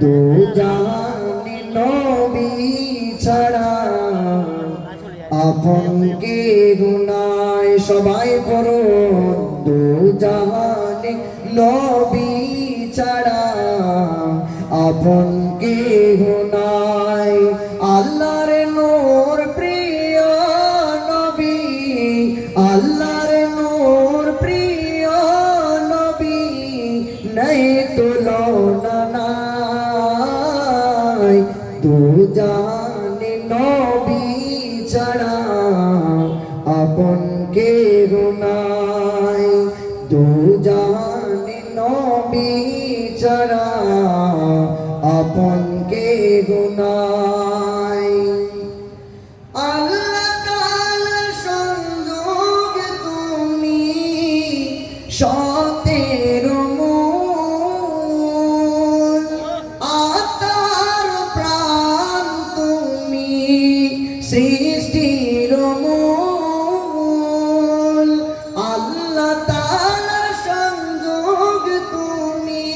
দু জাহানে নবী ছাড়া আপন কে গুনায় সবাই পড়ুন। দু জাহানে নবী ছাড়া আপন কে গুনায়। আল্লাহর নূর প্রিয় নবী, আল্লাহর নূর প্রিয় নবী, নাই তুলনা নাই। দু জাহানে নবী ছাড়া আপন কে নাই। দু জাহানে নবী ছাড়া আপন কে নাই। আল্লাহ তাআলার সংযোগ তুমি সতের মূল, আত্মার প্রাণ তুমি সৃষ্টির মূল। আল্লাহ তাআলার সংযোগ তুমি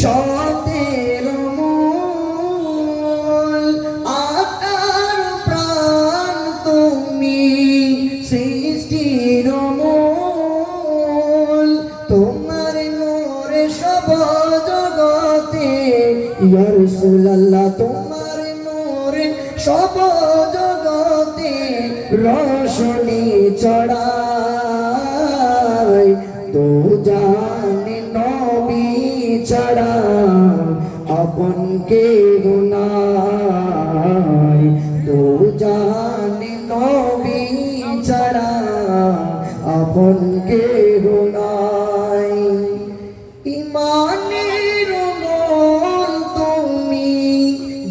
সতের মূল, আত্মার প্রাণ তুমি সৃষ্টির মূল। তোমার নূরে সব জগতে ইয়া রাসূলুল্লাহ, তোমার নূরে সব জগতে রোশনী ছড়ায়। দু জাহানে নবী ছাড়া আপন কে নাই। দু জাহানে নবী ছাড়া আপন কে নাই। ইমানের মূল তুমি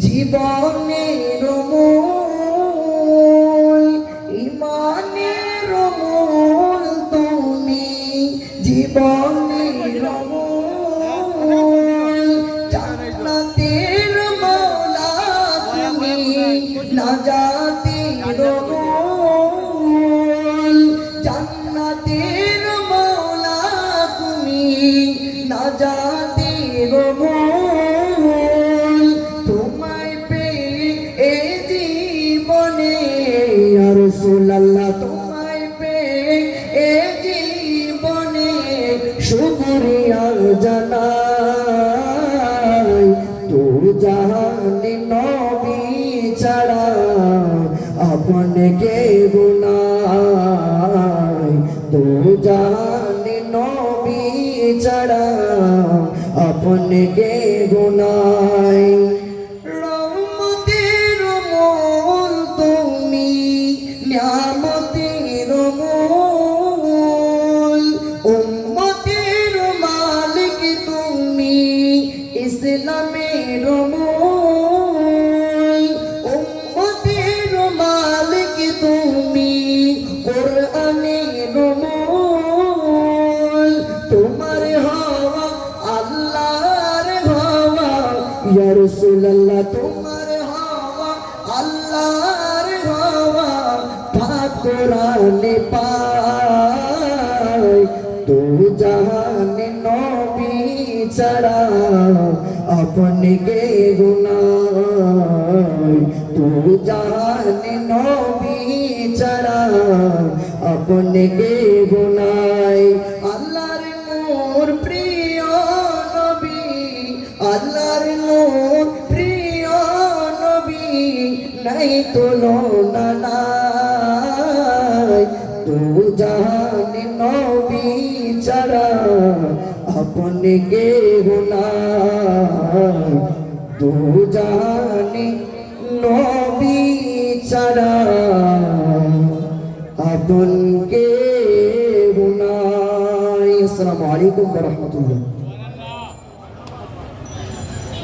জীবনের মূল, ইমানের মূল তুমি জীবনের মূল। জান্নাতের মাওলা তুমি নাজাতের মূল, জান্নাতের মাওলা তুমি নাজাতের মূল। তোমায় পেয়ে এ জীবনে ইয়া রাসূলুল্লাহ, তোমায় পেয়ে এ জীবনে শুকরিয়া জানাই। দু জাহানে নবী ছাড়া আপন কে নাই। দু জাহানে নবী ছাড়া আপন কে নাই। রহমতের মূল তুমি নিয়ামতের মূল, উম্মতের মালিক তুমি ইসলামের মূল, উম্মতের মালিক তুমি কোরআনের মূল। তোমার হওয়া আল্লাহর হওয়া ইয়া রাসূলুল্লাহ, তোমার হওয়া আল্লাহর হওয়া পাক কোরআনে পায়। দু জাহানে নবী ছাড়া আপন কে নাই। দু জাহানে নবী ছাড়া আপন কে নাই। আল্লাহর নূর প্রিয় নবী, আল্লাহর নূর প্রিয় নবী, নাই তুলনা নাই। দু জাহানে নবী ছাড়া আপন কে নাই। দু জাহানে নবী ছাড়া আপন কে নাই। আসসালামু আলাইকুম ওয়া রাহমাতুল্লাহ।